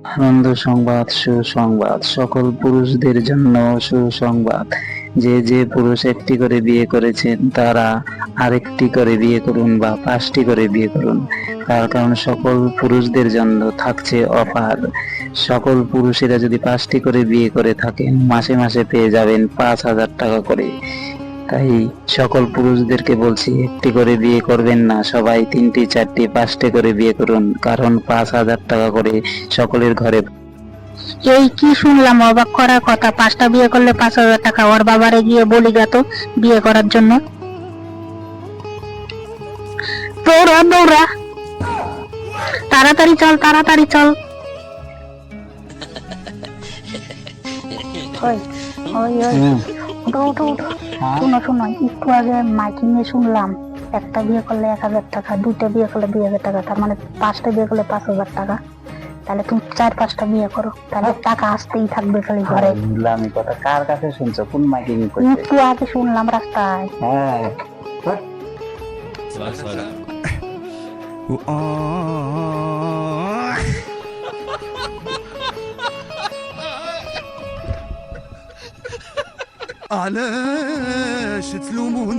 আনন্দ সংবাদ, সুসংবাদ, সকল পুরুষদের জন্য সুসংবাদ। যে যে পুরুষ একটি করে বিয়ে করেছেন তারা আরেকটি করে বিয়ে করুন বা 5টি করে বিয়ে করুন। তার কারণ সকল পুরুষদের জন্য থাকছে অফার। সকল পুরুষেরা যদি 5টি করে বিয়ে করে থাকেন মাসে মাসে পেয়ে যাবেন 5,000 টাকা করে। তাই সকল পুরুষদেরকে বলছি একটি করে বিয়ে করবেন না, সবাই 3টি 4টি 5টে করে বিয়ে করুন, কারণ 5,000 টাকা করে সকলের ঘরে। এই কি শুনলাম, অবাক করার কথা! 5টা বিয়ে করলে 5,000 টাকা! ওর বাবারে গিয়ে বলি গা তো বিয়ে করার জন্য। দৌড়া দৌড়া, তাড়াতাড়ি চল, তাড়াতাড়ি চল। ওই ওই ওই, উঠো উঠো উঠো। শোনো শোনো, একটু আগে মাইকিং এ শুনলাম একটা বিয়ে করলে 1,000 টাকা, 2টা বিয়ে করলে 2,000 টাকা, তার মানে 5টা বিয়ে করলে 5,000 টাকা। তাহলে তুমি 4-5টা বিয়ে করো, তাহলে টাকা আসতেই থাকবে খালি ঘরে। আমি কথা কার কাছে শুনছো? কোন মাইকিং করছে? একটু আগে শুনলাম রাস্তায়। হ্যাঁ, علاش تلوموني؟